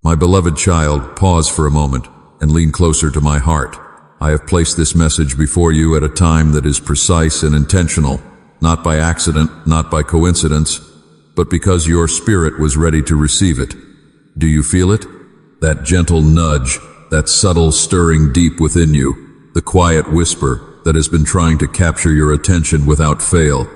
My beloved child, pause for a moment and lean closer to my heart. I have placed this message before you at a time that is precise and intentional, not by accident, not by coincidence, but because your spirit was ready to receive it. Do you feel it? That gentle nudge, that subtle stirring deep within you, the quiet whisper that has been trying to capture your attention without fail.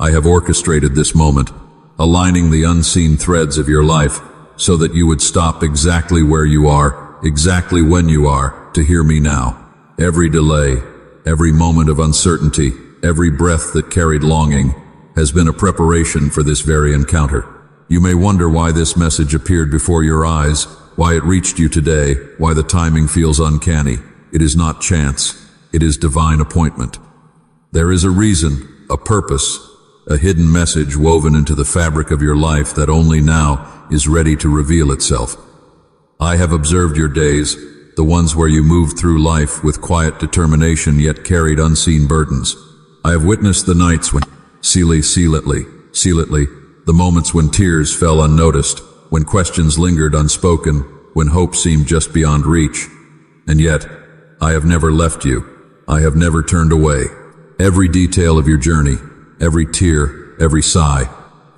I have orchestrated this moment, aligning the unseen threads of your life so that you would stop exactly where you are, exactly when you are, to hear me now. Every delay, every moment of uncertainty, every breath that carried longing has been a preparation for this very encounter. You may wonder why this message appeared before your eyes, why it reached you today, why the timing feels uncanny. It is not chance. It is divine appointment. There is a reason, a purpose, a hidden message woven into the fabric of your life that only now is ready to reveal itself. I have observed your days, the ones where you moved through life with quiet determination yet carried unseen burdens. I have witnessed the nights when silently, the moments when tears fell unnoticed, when questions lingered unspoken, when hope seemed just beyond reach. And yet, I have never left you. I have never turned away. Every detail of your journey, every tear, every sigh,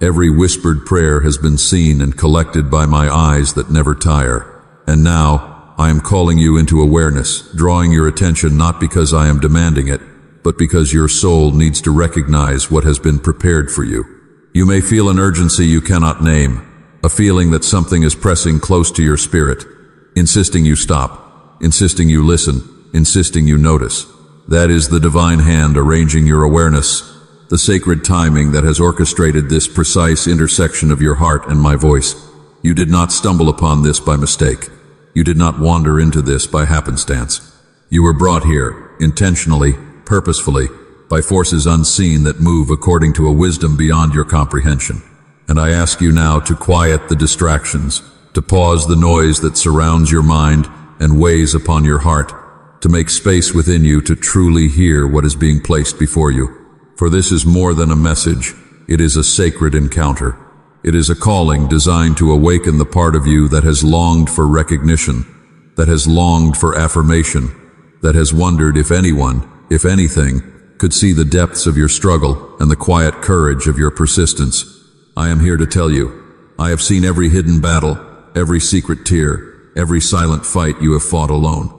every whispered prayer has been seen and collected by my eyes that never tire. And now, I am calling you into awareness, drawing your attention not because I am demanding it, but because your soul needs to recognize what has been prepared for you. You may feel an urgency you cannot name, a feeling that something is pressing close to your spirit, insisting you stop, insisting you listen, insisting you notice. That is the divine hand arranging your awareness, the sacred timing that has orchestrated this precise intersection of your heart and my voice. You did not stumble upon this by mistake. You did not wander into this by happenstance. You were brought here, intentionally, purposefully, by forces unseen that move according to a wisdom beyond your comprehension. And I ask you now to quiet the distractions, to pause the noise that surrounds your mind and weighs upon your heart, to make space within you to truly hear what is being placed before you. For this is more than a message, it is a sacred encounter. It is a calling designed to awaken the part of you that has longed for recognition, that has longed for affirmation, that has wondered if anyone, if anything, could see the depths of your struggle and the quiet courage of your persistence. I am here to tell you, I have seen every hidden battle, every secret tear, every silent fight you have fought alone.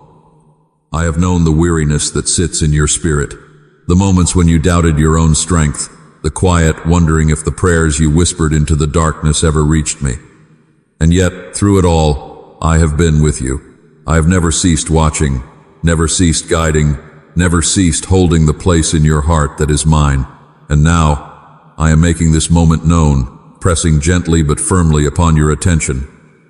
I have known the weariness that sits in your spirit, the moments when you doubted your own strength, the quiet wondering if the prayers you whispered into the darkness ever reached me. And yet, through it all, I have been with you. I have never ceased watching, never ceased guiding, never ceased holding the place in your heart that is mine. And now, I am making this moment known, pressing gently but firmly upon your attention,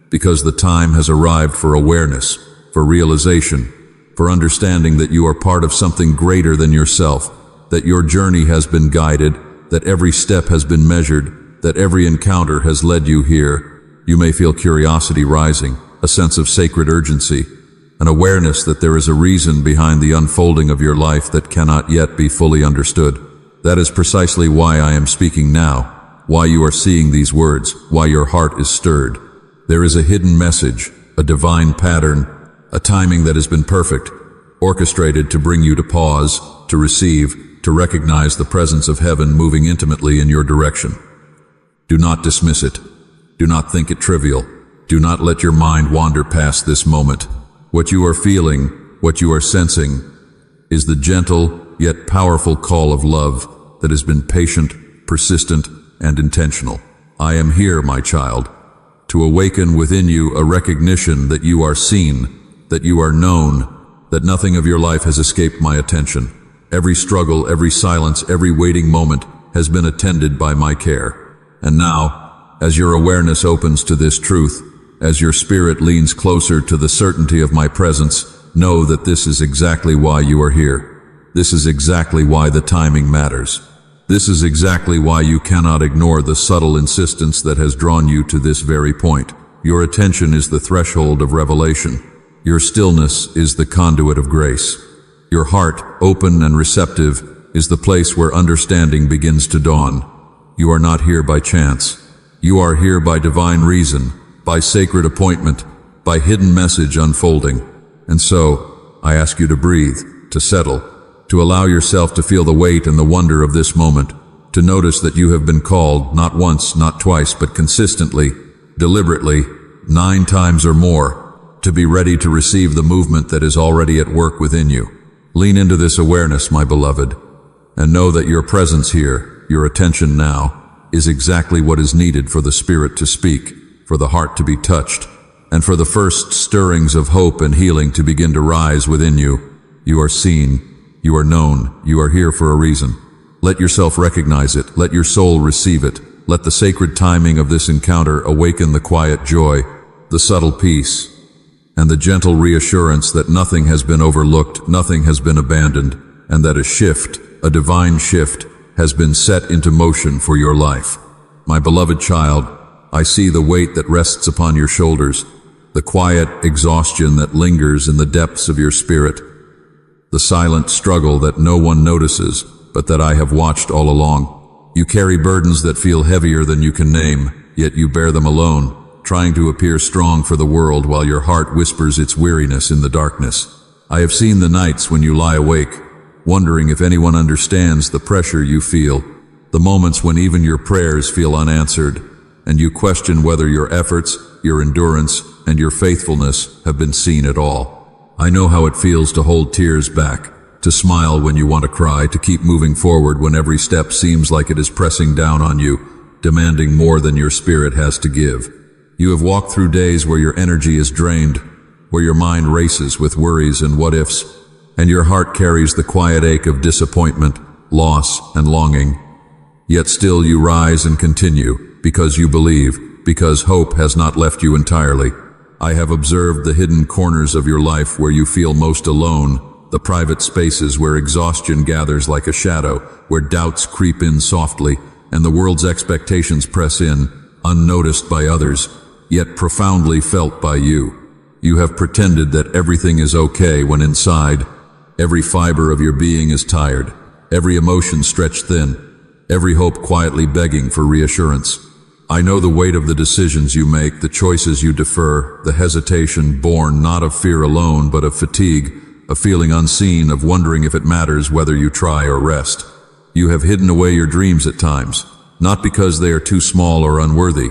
because the time has arrived for awareness, for realization, for understanding that you are part of something greater than yourself, that your journey has been guided, that every step has been measured, that every encounter has led you here. You may feel curiosity rising, a sense of sacred urgency, an awareness that there is a reason behind the unfolding of your life that cannot yet be fully understood. That is precisely why I am speaking now, why you are seeing these words, why your heart is stirred. There is a hidden message, a divine pattern, a timing that has been perfect, orchestrated to bring you to pause, to receive, to recognize the presence of heaven moving intimately in your direction. Do not dismiss it. Do not think it trivial. Do not let your mind wander past this moment. What you are feeling, what you are sensing, is the gentle yet powerful call of love that has been patient, persistent, and intentional. I am here, my child, to awaken within you a recognition that you are seen, that you are known, that nothing of your life has escaped my attention. Every struggle, every silence, every waiting moment has been attended by my care. And now, as your awareness opens to this truth, as your spirit leans closer to the certainty of my presence, know that this is exactly why you are here. This is exactly why the timing matters. This is exactly why you cannot ignore the subtle insistence that has drawn you to this very point. Your attention is the threshold of revelation. Your stillness is the conduit of grace. Your heart, open and receptive, is the place where understanding begins to dawn. You are not here by chance. You are here by divine reason, by sacred appointment, by hidden message unfolding. And so, I ask you to breathe, to settle, to allow yourself to feel the weight and the wonder of this moment, to notice that you have been called, not once, not twice, but consistently, deliberately, 9 times or more, to be ready to receive the movement that is already at work within you. Lean into this awareness, my beloved, and know that your presence here, your attention now, is exactly what is needed for the Spirit to speak, for the heart to be touched, and for the first stirrings of hope and healing to begin to rise within you. You are seen, you are known, you are here for a reason. Let yourself recognize it, let your soul receive it. Let the sacred timing of this encounter awaken the quiet joy, the subtle peace, and the gentle reassurance that nothing has been overlooked, nothing has been abandoned, and that a shift, a divine shift, has been set into motion for your life. My beloved child, I see the weight that rests upon your shoulders, the quiet exhaustion that lingers in the depths of your spirit, the silent struggle that no one notices, but that I have watched all along. You carry burdens that feel heavier than you can name, yet you bear them alone, trying to appear strong for the world while your heart whispers its weariness in the darkness. I have seen the nights when you lie awake, wondering if anyone understands the pressure you feel, the moments when even your prayers feel unanswered, and you question whether your efforts, your endurance, and your faithfulness have been seen at all. I know how it feels to hold tears back, to smile when you want to cry, to keep moving forward when every step seems like it is pressing down on you, demanding more than your spirit has to give. You have walked through days where your energy is drained, where your mind races with worries and what-ifs, and your heart carries the quiet ache of disappointment, loss, and longing. Yet still you rise and continue, because you believe, because hope has not left you entirely. I have observed the hidden corners of your life where you feel most alone, the private spaces where exhaustion gathers like a shadow, where doubts creep in softly, and the world's expectations press in, unnoticed by others, yet profoundly felt by you. You have pretended that everything is okay when inside, every fiber of your being is tired, every emotion stretched thin, every hope quietly begging for reassurance. I know the weight of the decisions you make, the choices you defer, the hesitation born not of fear alone, but of fatigue, a feeling unseen of wondering if it matters whether you try or rest. You have hidden away your dreams at times, not because they are too small or unworthy,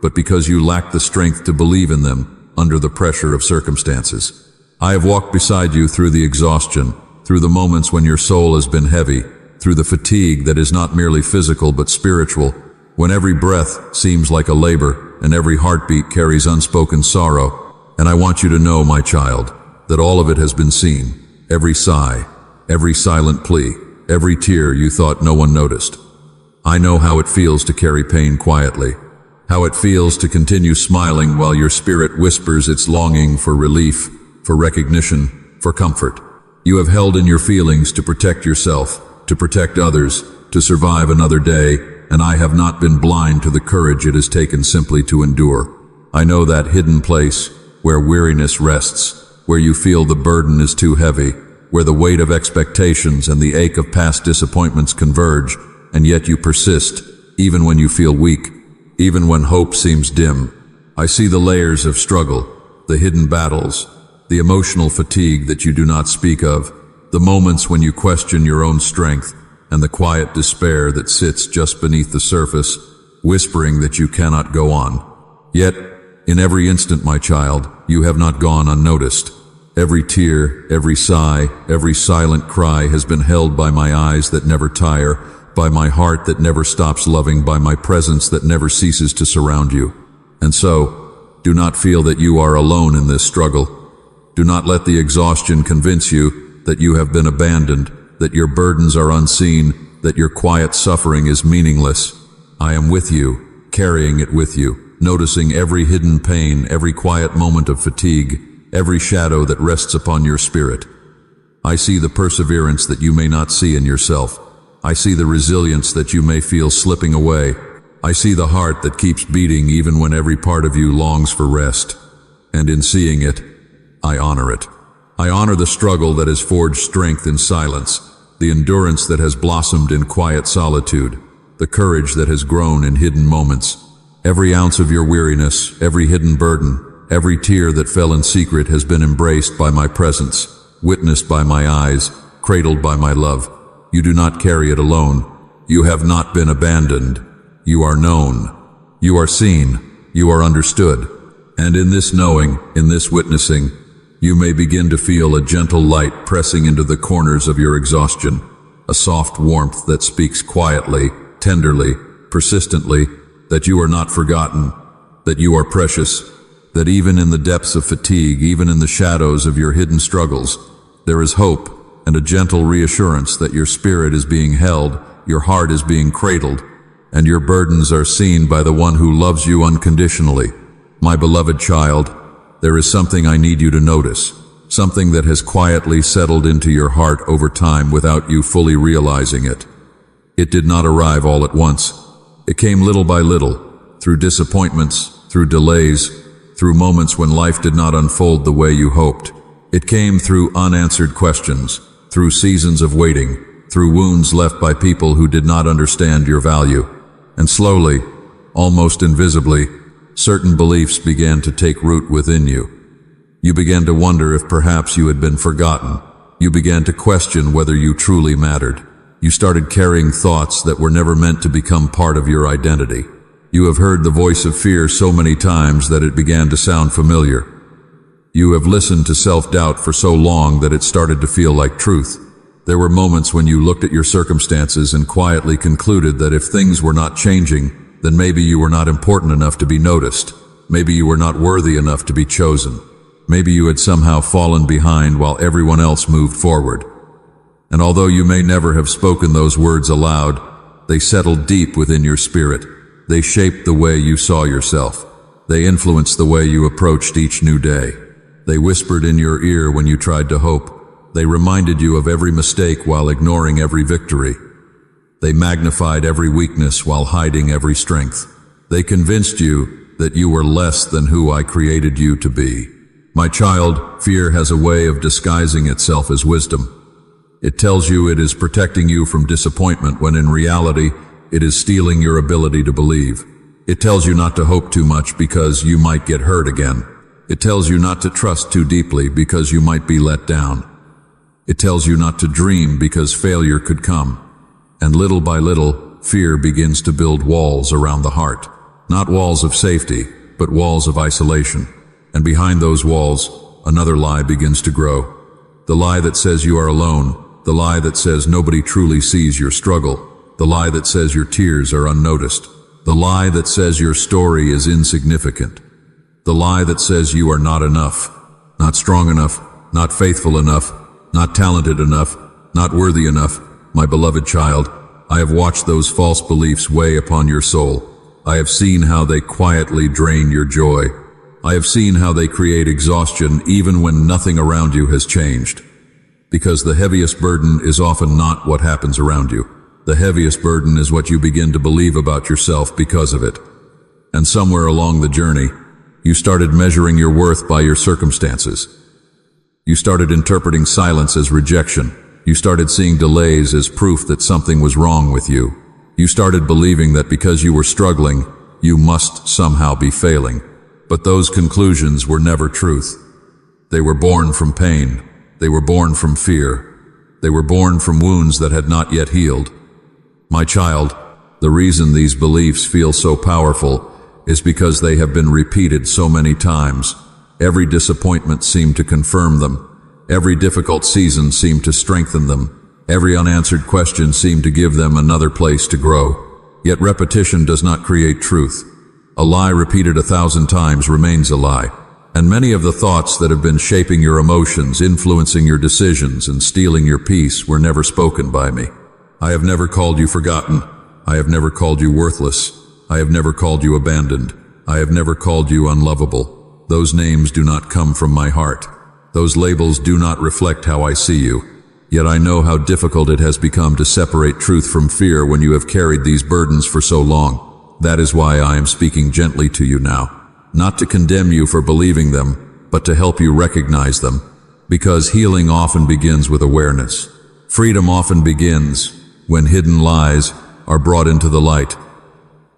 but because you lack the strength to believe in them under the pressure of circumstances. I have walked beside you through the exhaustion, through the moments when your soul has been heavy, through the fatigue that is not merely physical but spiritual, when every breath seems like a labor and every heartbeat carries unspoken sorrow. And I want you to know, my child, that all of it has been seen, every sigh, every silent plea, every tear you thought no one noticed. I know how it feels to carry pain quietly, how it feels to continue smiling while your spirit whispers its longing for relief, for recognition, for comfort. You have held in your feelings to protect yourself, to protect others, to survive another day, and I have not been blind to the courage it has taken simply to endure. I know that hidden place where weariness rests, where you feel the burden is too heavy, where the weight of expectations and the ache of past disappointments converge, and yet you persist, even when you feel weak, even when hope seems dim. I see the layers of struggle, the hidden battles, the emotional fatigue that you do not speak of, the moments when you question your own strength, and the quiet despair that sits just beneath the surface, whispering that you cannot go on. Yet, in every instant, my child, you have not gone unnoticed. Every tear, every sigh, every silent cry has been held by my eyes that never tire, by my heart that never stops loving, by my presence that never ceases to surround you. And so, do not feel that you are alone in this struggle. Do not let the exhaustion convince you that you have been abandoned, that your burdens are unseen, that your quiet suffering is meaningless. I am with you, carrying it with you, noticing every hidden pain, every quiet moment of fatigue, every shadow that rests upon your spirit. I see the perseverance that you may not see in yourself. I see the resilience that you may feel slipping away. I see the heart that keeps beating even when every part of you longs for rest. And in seeing it, I honor it. I honor the struggle that has forged strength in silence, the endurance that has blossomed in quiet solitude, the courage that has grown in hidden moments. Every ounce of your weariness, every hidden burden, every tear that fell in secret has been embraced by my presence, witnessed by my eyes, cradled by my love. You do not carry it alone. You have not been abandoned. You are known. You are seen. You are understood. And in this knowing, in this witnessing, you may begin to feel a gentle light pressing into the corners of your exhaustion, a soft warmth that speaks quietly, tenderly, persistently, that you are not forgotten, that you are precious, that even in the depths of fatigue, even in the shadows of your hidden struggles, there is hope and a gentle reassurance that your spirit is being held, your heart is being cradled, and your burdens are seen by the one who loves you unconditionally. My beloved child, there is something I need you to notice, something that has quietly settled into your heart over time without you fully realizing it. It did not arrive all at once. It came little by little, through disappointments, through delays, through moments when life did not unfold the way you hoped. It came through unanswered questions, through seasons of waiting, through wounds left by people who did not understand your value. And slowly, almost invisibly, certain beliefs began to take root within you. You began to wonder if perhaps you had been forgotten. You began to question whether you truly mattered. You started carrying thoughts that were never meant to become part of your identity. You have heard the voice of fear so many times that it began to sound familiar. You have listened to self-doubt for so long that it started to feel like truth. There were moments when you looked at your circumstances and quietly concluded that if things were not changing, then maybe you were not important enough to be noticed. Maybe you were not worthy enough to be chosen. Maybe you had somehow fallen behind while everyone else moved forward. And although you may never have spoken those words aloud, they settled deep within your spirit. They shaped the way you saw yourself. They influenced the way you approached each new day. They whispered in your ear when you tried to hope. They reminded you of every mistake while ignoring every victory. They magnified every weakness while hiding every strength. They convinced you that you were less than who I created you to be. My child, fear has a way of disguising itself as wisdom. It tells you it is protecting you from disappointment when in reality, it is stealing your ability to believe. It tells you not to hope too much because you might get hurt again. It tells you not to trust too deeply because you might be let down. It tells you not to dream because failure could come. And little by little, fear begins to build walls around the heart. Not walls of safety, but walls of isolation. And behind those walls, another lie begins to grow. The lie that says you are alone. The lie that says nobody truly sees your struggle. The lie that says your tears are unnoticed. The lie that says your story is insignificant. The lie that says you are not enough, not strong enough, not faithful enough, not talented enough, not worthy enough. My beloved child, I have watched those false beliefs weigh upon your soul. I have seen how they quietly drain your joy. I have seen how they create exhaustion even when nothing around you has changed. Because the heaviest burden is often not what happens around you. The heaviest burden is what you begin to believe about yourself because of it. And somewhere along the journey, you started measuring your worth by your circumstances. You started interpreting silence as rejection. You started seeing delays as proof that something was wrong with you. You started believing that because you were struggling, you must somehow be failing. But those conclusions were never truth. They were born from pain. They were born from fear. They were born from wounds that had not yet healed. My child, the reason these beliefs feel so powerful is because they have been repeated so many times. Every disappointment seemed to confirm them. Every difficult season seemed to strengthen them. Every unanswered question seemed to give them another place to grow. Yet repetition does not create truth. A lie repeated 1,000 times remains a lie. And many of the thoughts that have been shaping your emotions, influencing your decisions, and stealing your peace were never spoken by me. I have never called you forgotten. I have never called you worthless. I have never called you abandoned. I have never called you unlovable. Those names do not come from my heart. Those labels do not reflect how I see you. Yet I know how difficult it has become to separate truth from fear when you have carried these burdens for so long. That is why I am speaking gently to you now. Not to condemn you for believing them, but to help you recognize them. Because healing often begins with awareness. Freedom often begins when hidden lies are brought into the light.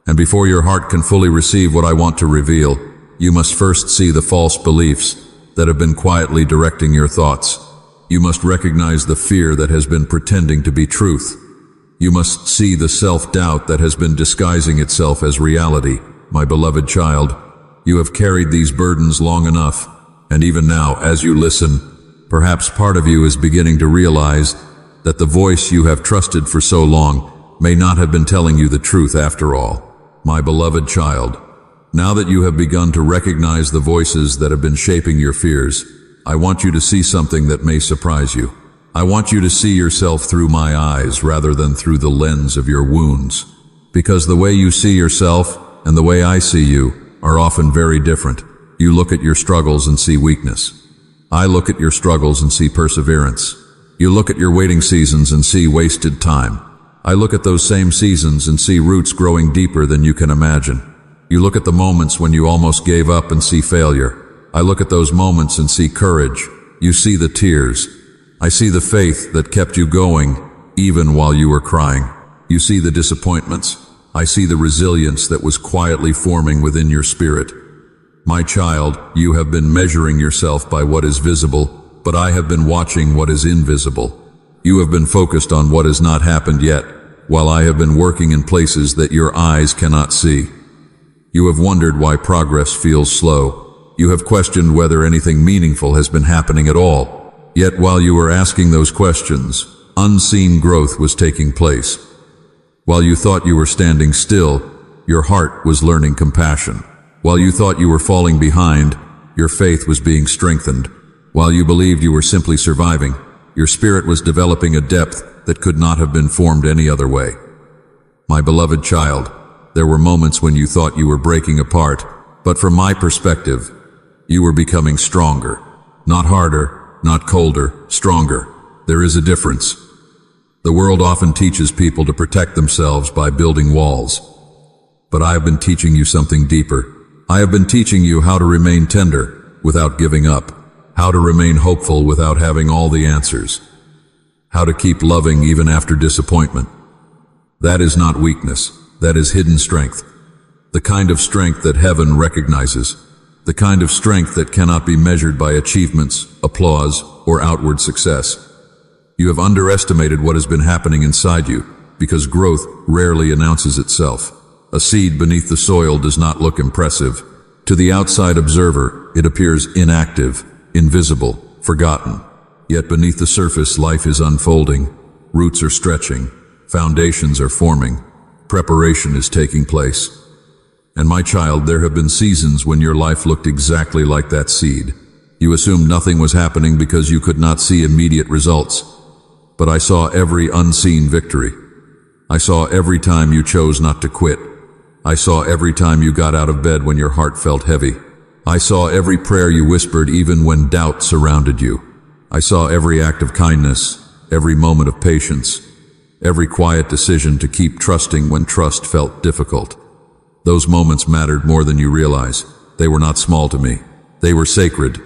And before your heart can fully receive what I want to reveal, you must first see the false beliefs that have been quietly directing your thoughts. You must recognize the fear that has been pretending to be truth. You must see the self-doubt that has been disguising itself as reality. My beloved child, you have carried these burdens long enough, and even now, as you listen, perhaps part of you is beginning to realize that the voice you have trusted for so long may not have been telling you the truth after all. My beloved child, now that you have begun to recognize the voices that have been shaping your fears, I want you to see something that may surprise you. I want you to see yourself through my eyes rather than through the lens of your wounds. Because the way you see yourself and the way I see you are often very different. You look at your struggles and see weakness. I look at your struggles and see perseverance. You look at your waiting seasons and see wasted time. I look at those same seasons and see roots growing deeper than you can imagine. You look at the moments when you almost gave up and see failure. I look at those moments and see courage. You see the tears. I see the faith that kept you going even while you were crying. You see the disappointments. I see the resilience that was quietly forming within your spirit. My child, you have been measuring yourself by what is visible, but I have been watching what is invisible. You have been focused on what has not happened yet, while I have been working in places that your eyes cannot see. You have wondered why progress feels slow. You have questioned whether anything meaningful has been happening at all. Yet while you were asking those questions, unseen growth was taking place. While you thought you were standing still, your heart was learning compassion. While you thought you were falling behind, your faith was being strengthened. While you believed you were simply surviving, your spirit was developing a depth that could not have been formed any other way. My beloved child, there were moments when you thought you were breaking apart, but from my perspective, you were becoming stronger. Not harder, not colder, stronger. There is a difference. The world often teaches people to protect themselves by building walls. But I have been teaching you something deeper. I have been teaching you how to remain tender without giving up, how to remain hopeful without having all the answers, how to keep loving even after disappointment. That is not weakness, that is hidden strength. The kind of strength that heaven recognizes, the kind of strength that cannot be measured by achievements, applause, or outward success. You have underestimated what has been happening inside you, because growth rarely announces itself. A seed beneath the soil does not look impressive. To the outside observer, it appears inactive, invisible, forgotten. Yet beneath the surface, life is unfolding. Roots are stretching. Foundations are forming. Preparation is taking place. And my child, there have been seasons when your life looked exactly like that seed. You assumed nothing was happening because you could not see immediate results. But I saw every unseen victory. I saw every time you chose not to quit. I saw every time you got out of bed when your heart felt heavy. I saw every prayer you whispered even when doubt surrounded you. I saw every act of kindness, every moment of patience, every quiet decision to keep trusting when trust felt difficult. Those moments mattered more than you realize. They were not small to me. They were sacred.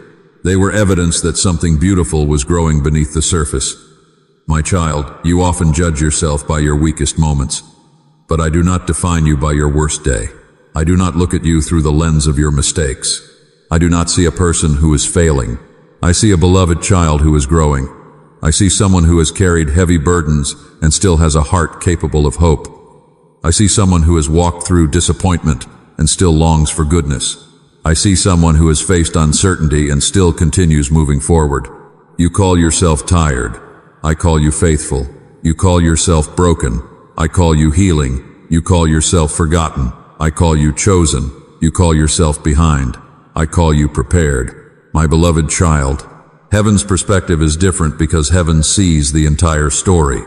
They were evidence that something beautiful was growing beneath the surface. My child, you often judge yourself by your weakest moments. But I do not define you by your worst day. I do not look at you through the lens of your mistakes. I do not see a person who is failing. I see a beloved child who is growing. I see someone who has carried heavy burdens and still has a heart capable of hope. I see someone who has walked through disappointment and still longs for goodness. I see someone who has faced uncertainty and still continues moving forward. You call yourself tired. I call you faithful. You call yourself broken. I call you healing. You call yourself forgotten. I call you chosen. You call yourself behind. I call you prepared. My beloved child, heaven's perspective is different because heaven sees the entire story.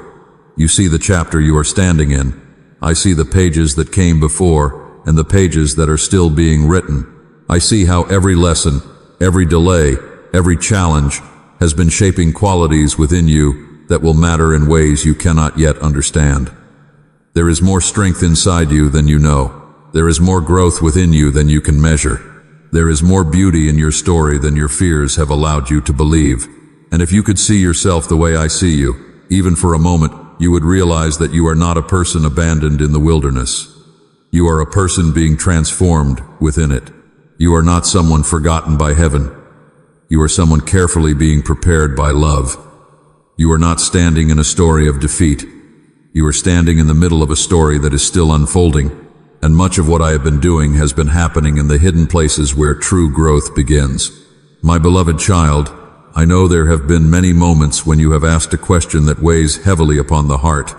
You see the chapter you are standing in. I see the pages that came before and the pages that are still being written. I see how every lesson, every delay, every challenge has been shaping qualities within you that will matter in ways you cannot yet understand. There is more strength inside you than you know. There is more growth within you than you can measure. There is more beauty in your story than your fears have allowed you to believe. And if you could see yourself the way I see you, even for a moment, you would realize that you are not a person abandoned in the wilderness. You are a person being transformed within it. You are not someone forgotten by heaven. You are someone carefully being prepared by love. You are not standing in a story of defeat. You are standing in the middle of a story that is still unfolding, and much of what I have been doing has been happening in the hidden places where true growth begins. My beloved child, I know there have been many moments when you have asked a question that weighs heavily upon the heart.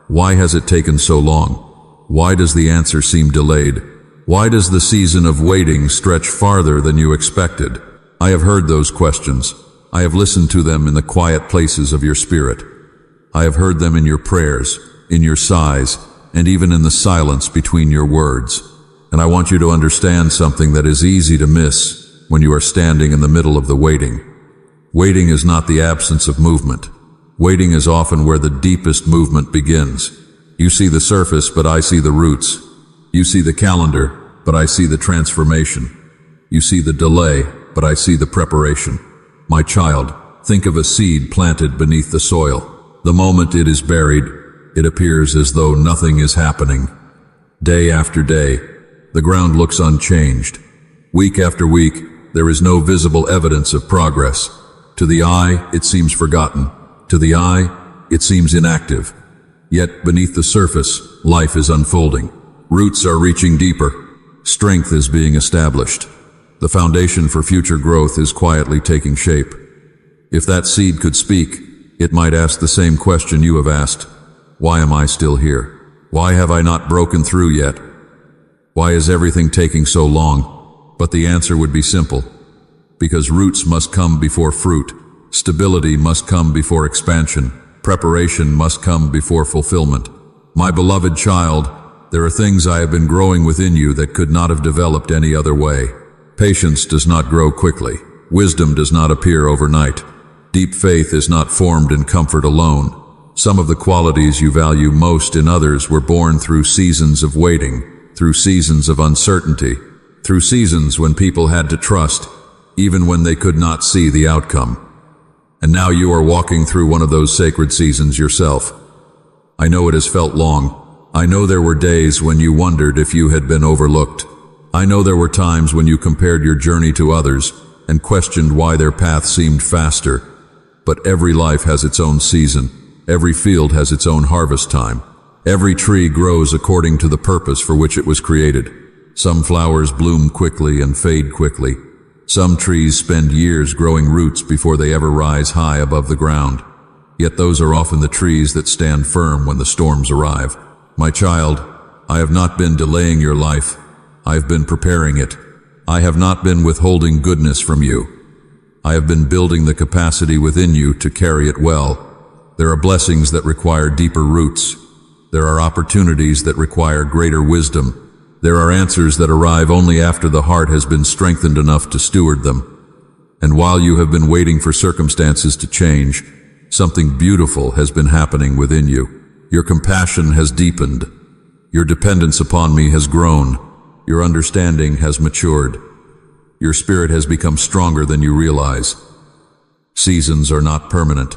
Why has it taken so long? Why does the answer seem delayed? Why does the season of waiting stretch farther than you expected? I have heard those questions. I have listened to them in the quiet places of your spirit. I have heard them in your prayers, in your sighs, and even in the silence between your words. And I want you to understand something that is easy to miss when you are standing in the middle of the waiting. Waiting is not the absence of movement. Waiting is often where the deepest movement begins. You see the surface, but I see the roots. You see the calendar, but I see the transformation. You see the delay, but I see the preparation. My child, think of a seed planted beneath the soil. The moment it is buried, it appears as though nothing is happening. Day after day, the ground looks unchanged. Week after week, there is no visible evidence of progress. To the eye, it seems forgotten. To the eye, it seems inactive. Yet beneath the surface, life is unfolding. Roots are reaching deeper. Strength is being established. The foundation for future growth is quietly taking shape. If that seed could speak, it might ask the same question you have asked. Why am I still here? Why have I not broken through yet? Why is everything taking so long? But the answer would be simple. Because roots must come before fruit. Stability must come before expansion. Preparation must come before fulfillment. My beloved child, there are things I have been growing within you that could not have developed any other way. Patience does not grow quickly. Wisdom does not appear overnight. Deep faith is not formed in comfort alone. Some of the qualities you value most in others were born through seasons of waiting, through seasons of uncertainty, through seasons when people had to trust, even when they could not see the outcome. And now you are walking through one of those sacred seasons yourself. I know it has felt long. I know there were days when you wondered if you had been overlooked. I know there were times when you compared your journey to others and questioned why their path seemed faster. But every life has its own season. Every field has its own harvest time. Every tree grows according to the purpose for which it was created. Some flowers bloom quickly and fade quickly. Some trees spend years growing roots before they ever rise high above the ground. Yet those are often the trees that stand firm when the storms arrive. My child, I have not been delaying your life. I have been preparing it. I have not been withholding goodness from you. I have been building the capacity within you to carry it well. There are blessings that require deeper roots. There are opportunities that require greater wisdom. There are answers that arrive only after the heart has been strengthened enough to steward them. And while you have been waiting for circumstances to change, something beautiful has been happening within you. Your compassion has deepened. Your dependence upon me has grown. Your understanding has matured. Your spirit has become stronger than you realize. Seasons are not permanent.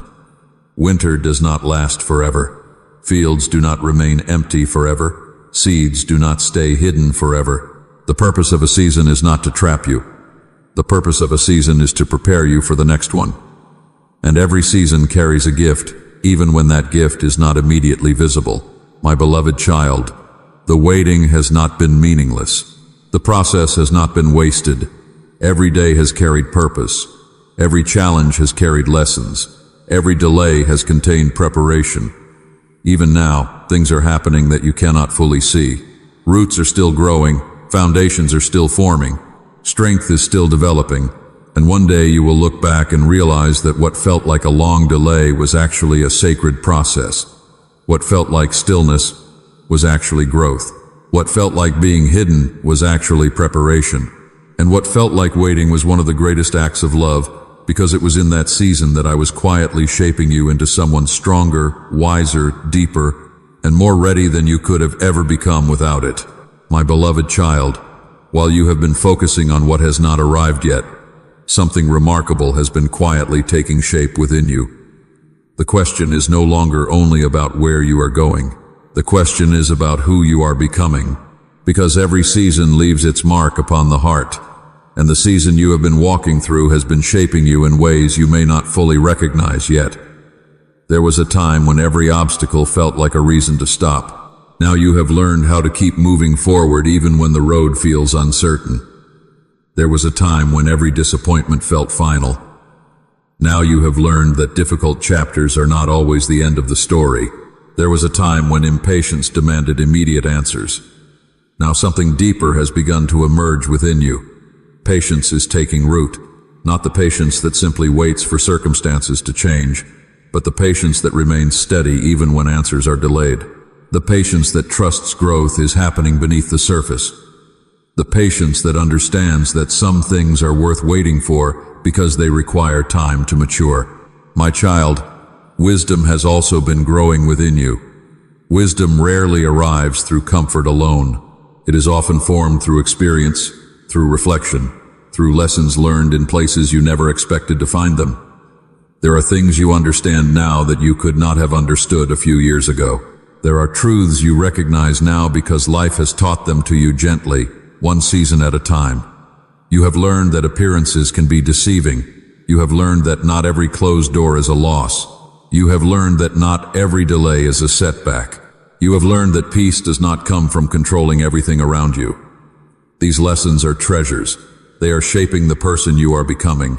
Winter does not last forever. Fields do not remain empty forever. Seeds do not stay hidden forever. The purpose of a season is not to trap you. The purpose of a season is to prepare you for the next one. And every season carries a gift, even when that gift is not immediately visible. My beloved child, the waiting has not been meaningless. The process has not been wasted. Every day has carried purpose. Every challenge has carried lessons. Every delay has contained preparation. Even now, things are happening that you cannot fully see. Roots are still growing, foundations are still forming, strength is still developing, and one day you will look back and realize that what felt like a long delay was actually a sacred process. What felt like stillness was actually growth. What felt like being hidden was actually preparation. And what felt like waiting was one of the greatest acts of love, because it was in that season that I was quietly shaping you into someone stronger, wiser, deeper, and more ready than you could have ever become without it. My beloved child, while you have been focusing on what has not arrived yet, something remarkable has been quietly taking shape within you. The question is no longer only about where you are going. The question is about who you are becoming. because every season leaves its mark upon the heart, and the season you have been walking through has been shaping you in ways you may not fully recognize yet. There was a time when every obstacle felt like a reason to stop. Now you have learned how to keep moving forward even when the road feels uncertain. There was a time when every disappointment felt final. Now you have learned that difficult chapters are not always the end of the story. There was a time when impatience demanded immediate answers. Now something deeper has begun to emerge within you. Patience is taking root, not the patience that simply waits for circumstances to change, but the patience that remains steady even when answers are delayed. The patience that trusts growth is happening beneath the surface. The patience that understands that some things are worth waiting for because they require time to mature. My child, wisdom has also been growing within you. Wisdom rarely arrives through comfort alone. It is often formed through experience, through reflection, through lessons learned in places you never expected to find them. There are things you understand now that you could not have understood a few years ago. There are truths you recognize now because life has taught them to you gently, one season at a time. You have learned that appearances can be deceiving. You have learned that not every closed door is a loss. You have learned that not every delay is a setback. You have learned that peace does not come from controlling everything around you. These lessons are treasures. They are shaping the person you are becoming.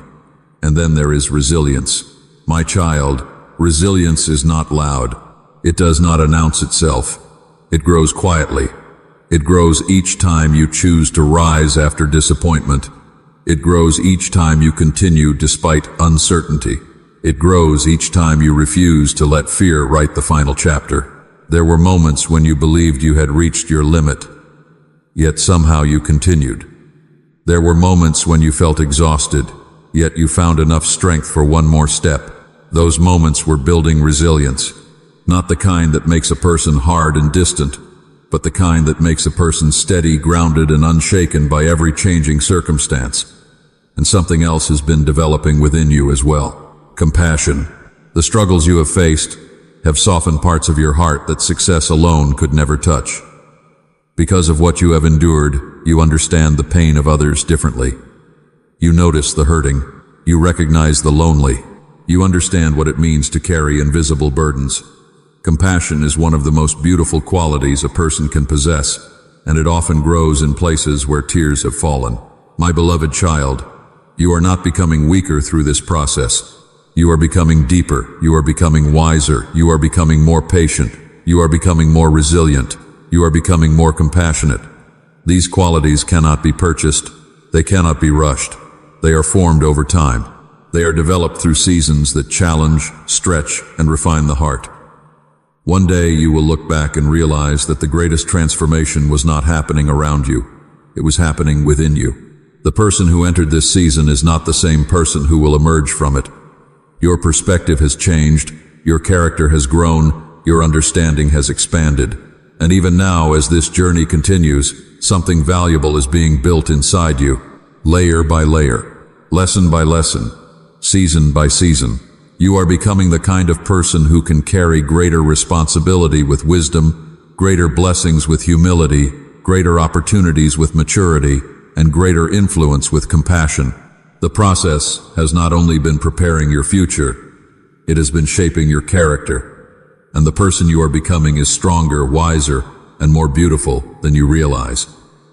And then there is resilience. My child, resilience is not loud. It does not announce itself. It grows quietly. It grows each time you choose to rise after disappointment. It grows each time you continue despite uncertainty. It grows each time you refuse to let fear write the final chapter. There were moments when you believed you had reached your limit, yet somehow you continued. There were moments when you felt exhausted, yet you found enough strength for one more step. Those moments were building resilience, not the kind that makes a person hard and distant, but the kind that makes a person steady, grounded, and unshaken by every changing circumstance. And something else has been developing within you as well. Compassion. The struggles you have faced have softened parts of your heart that success alone could never touch. Because of what you have endured, you understand the pain of others differently. You notice the hurting. You recognize the lonely. You understand what it means to carry invisible burdens. Compassion is one of the most beautiful qualities a person can possess, and it often grows in places where tears have fallen. My beloved child, you are not becoming weaker through this process. You are becoming deeper. You are becoming wiser. You are becoming more patient. You are becoming more resilient. You are becoming more compassionate. These qualities cannot be purchased. They cannot be rushed. They are formed over time. They are developed through seasons that challenge, stretch, and refine the heart. One day you will look back and realize that the greatest transformation was not happening around you. It was happening within you. The person who entered this season is not the same person who will emerge from it. Your perspective has changed, your character has grown, your understanding has expanded. And even now, as this journey continues, something valuable is being built inside you, layer by layer, lesson by lesson, season by season. You are becoming the kind of person who can carry greater responsibility with wisdom, greater blessings with humility, greater opportunities with maturity, and greater influence with compassion. The process has not only been preparing your future, it has been shaping your character. And the person you are becoming is stronger, wiser, and more beautiful than you realize.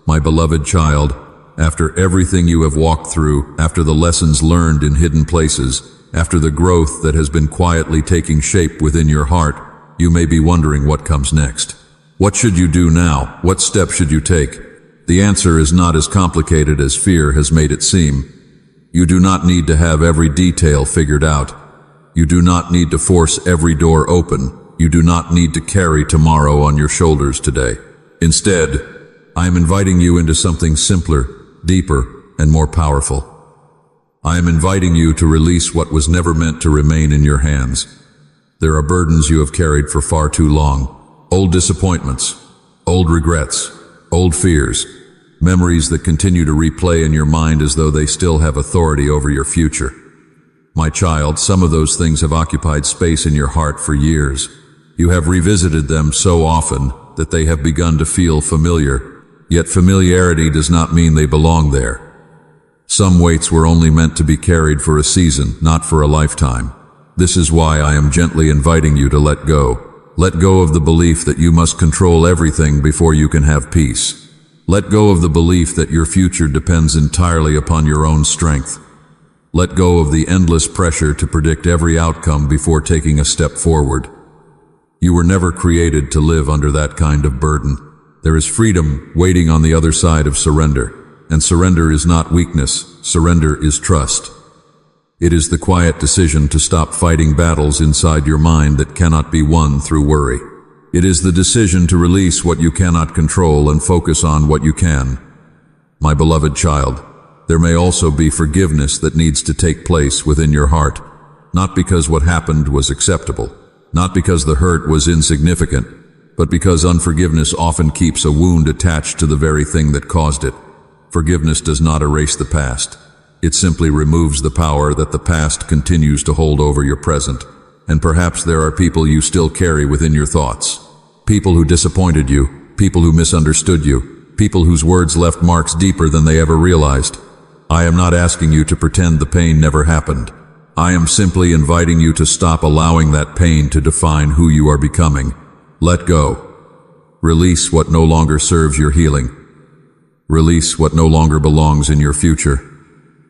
My beloved child, after everything you have walked through, after the lessons learned in hidden places, after the growth that has been quietly taking shape within your heart, you may be wondering what comes next. What should you do now? What step should you take? The answer is not as complicated as fear has made it seem. You do not need to have every detail figured out. You do not need to force every door open. You do not need to carry tomorrow on your shoulders today. Instead, I am inviting you into something simpler, deeper, and more powerful. I am inviting you to release what was never meant to remain in your hands. There are burdens you have carried for far too long. Old disappointments, old regrets, old fears, memories that continue to replay in your mind as though they still have authority over your future. My child, some of those things have occupied space in your heart for years. You have revisited them so often that they have begun to feel familiar. Yet familiarity does not mean they belong there. Some weights were only meant to be carried for a season, not for a lifetime. This is why I am gently inviting you to let go. Let go of the belief that you must control everything before you can have peace. Let go of the belief that your future depends entirely upon your own strength. Let go of the endless pressure to predict every outcome before taking a step forward. You were never created to live under that kind of burden. There is freedom waiting on the other side of surrender. And surrender is not weakness, surrender is trust. It is the quiet decision to stop fighting battles inside your mind that cannot be won through worry. It is the decision to release what you cannot control and focus on what you can. My beloved child, there may also be forgiveness that needs to take place within your heart, not because what happened was acceptable, not because the hurt was insignificant, but because unforgiveness often keeps a wound attached to the very thing that caused it. Forgiveness does not erase the past. It simply removes the power that the past continues to hold over your present. And perhaps there are people you still carry within your thoughts. People who disappointed you, people who misunderstood you, people whose words left marks deeper than they ever realized. I am not asking you to pretend the pain never happened. I am simply inviting you to stop allowing that pain to define who you are becoming. Let go. Release what no longer serves your healing. Release what no longer belongs in your future.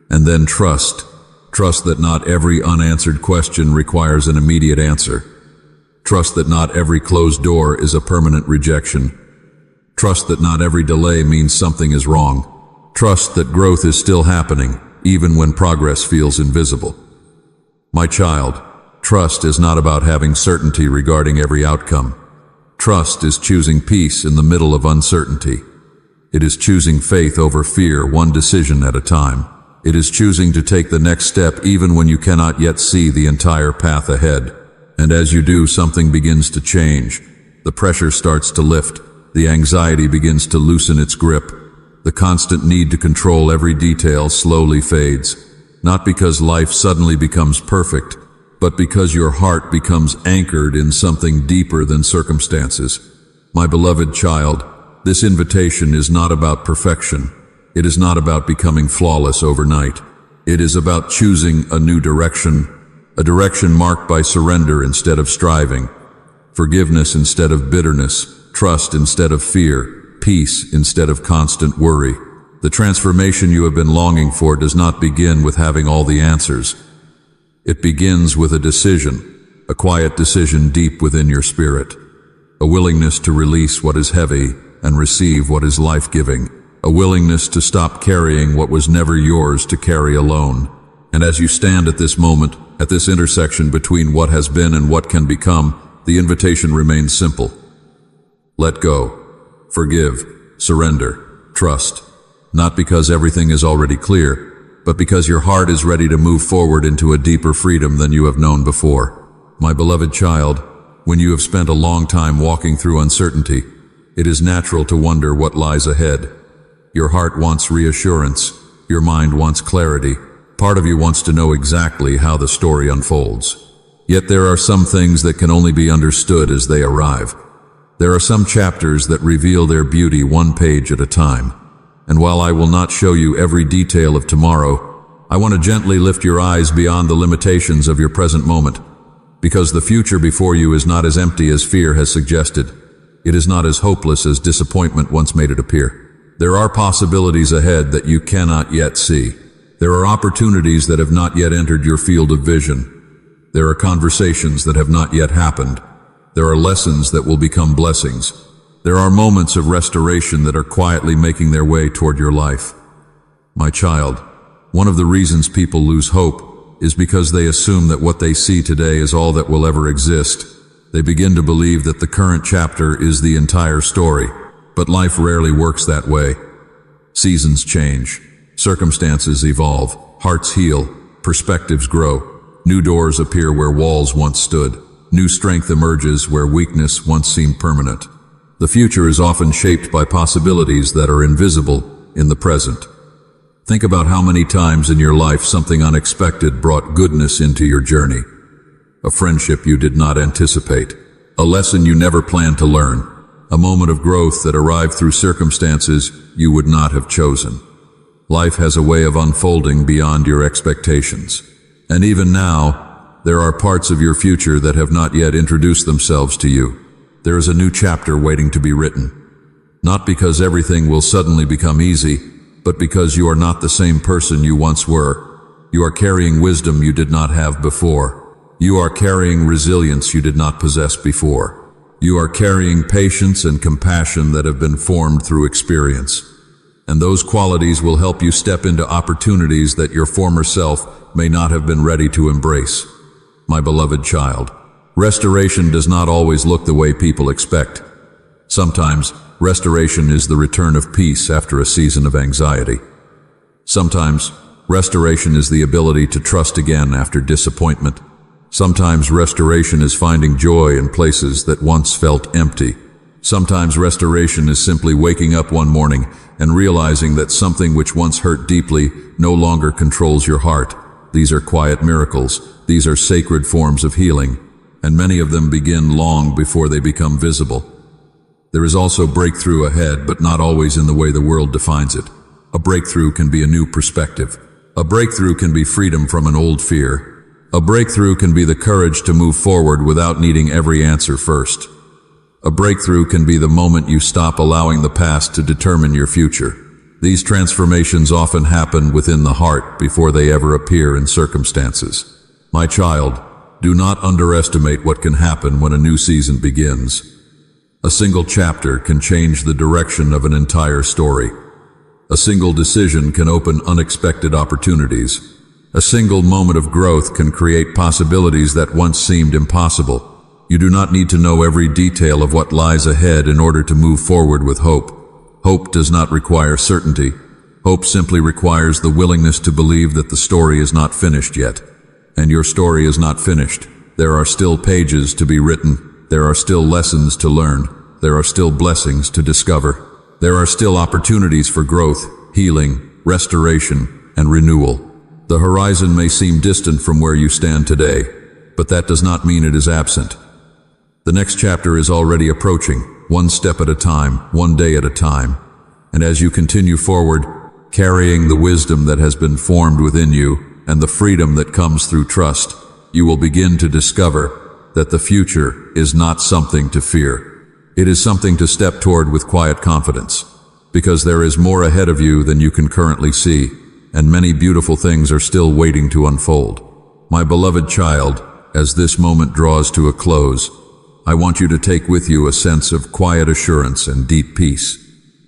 And then trust. Trust that not every unanswered question requires an immediate answer. Trust that not every closed door is a permanent rejection. Trust that not every delay means something is wrong. Trust that growth is still happening, even when progress feels invisible. My child, trust is not about having certainty regarding every outcome. Trust is choosing peace in the middle of uncertainty. It is choosing faith over fear, one decision at a time. It is choosing to take the next step even when you cannot yet see the entire path ahead. And as you do, something begins to change. The pressure starts to lift. The anxiety begins to loosen its grip. The constant need to control every detail slowly fades. Not because life suddenly becomes perfect, but because your heart becomes anchored in something deeper than circumstances. My beloved child, this invitation is not about perfection. It is not about becoming flawless overnight. It is about choosing a new direction, a direction marked by surrender instead of striving, forgiveness instead of bitterness, trust instead of fear, peace instead of constant worry. The transformation you have been longing for does not begin with having all the answers. It begins with a decision, a quiet decision deep within your spirit, a willingness to release what is heavy and receive what is life-giving, a willingness to stop carrying what was never yours to carry alone. And as you stand at this moment, at this intersection between what has been and what can become, the invitation remains simple. Let go, forgive, surrender, trust. Not because everything is already clear, but because your heart is ready to move forward into a deeper freedom than you have known before. My beloved child, when you have spent a long time walking through uncertainty, it is natural to wonder what lies ahead. Your heart wants reassurance. Your mind wants clarity. Part of you wants to know exactly how the story unfolds. Yet there are some things that can only be understood as they arrive. There are some chapters that reveal their beauty one page at a time. And while I will not show you every detail of tomorrow, I want to gently lift your eyes beyond the limitations of your present moment. Because the future before you is not as empty as fear has suggested. It is not as hopeless as disappointment once made it appear. There are possibilities ahead that you cannot yet see. There are opportunities that have not yet entered your field of vision. There are conversations that have not yet happened. There are lessons that will become blessings. There are moments of restoration that are quietly making their way toward your life. My child, one of the reasons people lose hope is because they assume that what they see today is all that will ever exist. They begin to believe that the current chapter is the entire story, but life rarely works that way. Seasons change, circumstances evolve, hearts heal, perspectives grow, new doors appear where walls once stood, new strength emerges where weakness once seemed permanent. The future is often shaped by possibilities that are invisible in the present. Think about how many times in your life something unexpected brought goodness into your journey. A friendship you did not anticipate, a lesson you never planned to learn, a moment of growth that arrived through circumstances you would not have chosen. Life has a way of unfolding beyond your expectations. And even now, there are parts of your future that have not yet introduced themselves to you. There is a new chapter waiting to be written. Not because everything will suddenly become easy, but because you are not the same person you once were. You are carrying wisdom you did not have before. You are carrying resilience you did not possess before. You are carrying patience and compassion that have been formed through experience. And those qualities will help you step into opportunities that your former self may not have been ready to embrace. My beloved child, restoration does not always look the way people expect. Sometimes, restoration is the return of peace after a season of anxiety. Sometimes, restoration is the ability to trust again after disappointment. Sometimes restoration is finding joy in places that once felt empty. Sometimes restoration is simply waking up one morning and realizing that something which once hurt deeply no longer controls your heart. These are quiet miracles. These are sacred forms of healing, and many of them begin long before they become visible. There is also breakthrough ahead, but not always in the way the world defines it. A breakthrough can be a new perspective. A breakthrough can be freedom from an old fear. A breakthrough can be the courage to move forward without needing every answer first. A breakthrough can be the moment you stop allowing the past to determine your future. These transformations often happen within the heart before they ever appear in circumstances. My child, do not underestimate what can happen when a new season begins. A single chapter can change the direction of an entire story. A single decision can open unexpected opportunities. A single moment of growth can create possibilities that once seemed impossible. You do not need to know every detail of what lies ahead in order to move forward with hope. Hope does not require certainty. Hope simply requires the willingness to believe that the story is not finished yet. And your story is not finished. There are still pages to be written. There are still lessons to learn. There are still blessings to discover. There are still opportunities for growth, healing, restoration, and renewal. The horizon may seem distant from where you stand today, but that does not mean it is absent. The next chapter is already approaching, one step at a time, one day at a time. And as you continue forward, carrying the wisdom that has been formed within you and the freedom that comes through trust, you will begin to discover that the future is not something to fear. It is something to step toward with quiet confidence, because there is more ahead of you than you can currently see, and many beautiful things are still waiting to unfold. My beloved child, as this moment draws to a close, I want you to take with you a sense of quiet assurance and deep peace.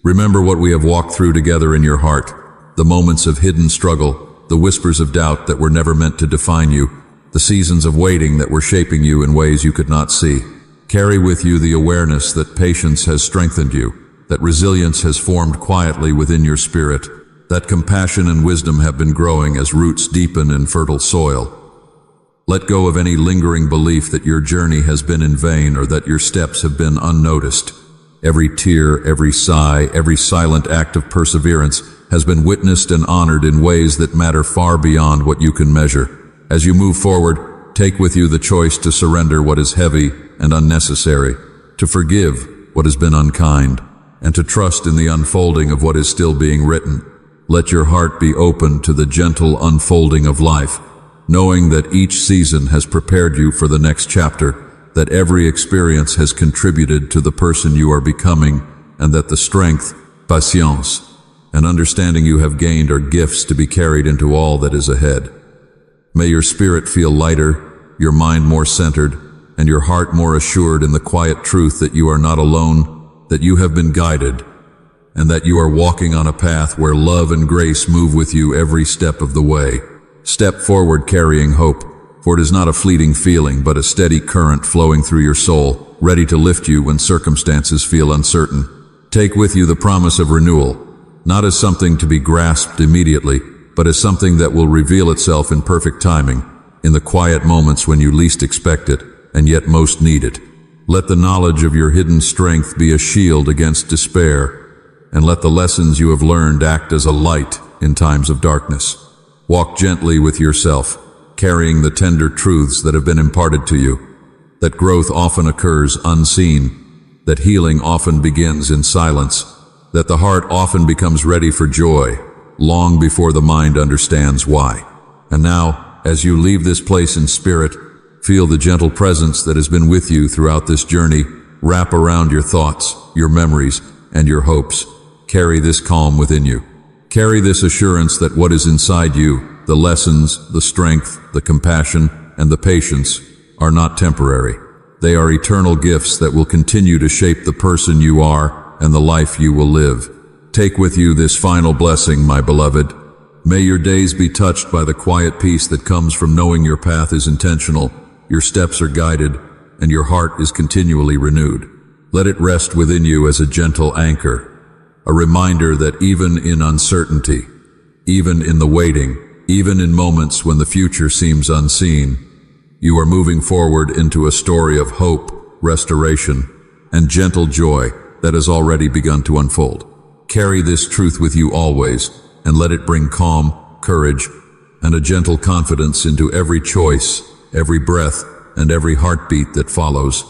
Remember what we have walked through together in your heart, the moments of hidden struggle, the whispers of doubt that were never meant to define you, the seasons of waiting that were shaping you in ways you could not see. Carry with you the awareness that patience has strengthened you, that resilience has formed quietly within your spirit, that compassion and wisdom have been growing as roots deepen in fertile soil. Let go of any lingering belief that your journey has been in vain or that your steps have been unnoticed. Every tear, every sigh, every silent act of perseverance has been witnessed and honored in ways that matter far beyond what you can measure. As you move forward, take with you the choice to surrender what is heavy and unnecessary, to forgive what has been unkind, and to trust in the unfolding of what is still being written. Let your heart be open to the gentle unfolding of life, knowing that each season has prepared you for the next chapter, that every experience has contributed to the person you are becoming, and that the strength, patience, and understanding you have gained are gifts to be carried into all that is ahead. May your spirit feel lighter, your mind more centered, and your heart more assured in the quiet truth that you are not alone, that you have been guided, and that you are walking on a path where love and grace move with you every step of the way. Step forward carrying hope, for it is not a fleeting feeling but a steady current flowing through your soul, ready to lift you when circumstances feel uncertain. Take with you the promise of renewal, not as something to be grasped immediately, but as something that will reveal itself in perfect timing, in the quiet moments when you least expect it, and yet most need it. Let the knowledge of your hidden strength be a shield against despair, and let the lessons you have learned act as a light in times of darkness. Walk gently with yourself, carrying the tender truths that have been imparted to you, that growth often occurs unseen, that healing often begins in silence, that the heart often becomes ready for joy, long before the mind understands why. And now, as you leave this place in spirit, feel the gentle presence that has been with you throughout this journey wrap around your thoughts, your memories, and your hopes. Carry this calm within you. Carry this assurance that what is inside you, the lessons, the strength, the compassion, and the patience, are not temporary. They are eternal gifts that will continue to shape the person you are and the life you will live. Take with you this final blessing, my beloved. May your days be touched by the quiet peace that comes from knowing your path is intentional, your steps are guided, and your heart is continually renewed. Let it rest within you as a gentle anchor, a reminder that even in uncertainty, even in the waiting, even in moments when the future seems unseen, you are moving forward into a story of hope, restoration, and gentle joy that has already begun to unfold. Carry this truth with you always, and let it bring calm, courage, and a gentle confidence into every choice, every breath, and every heartbeat that follows.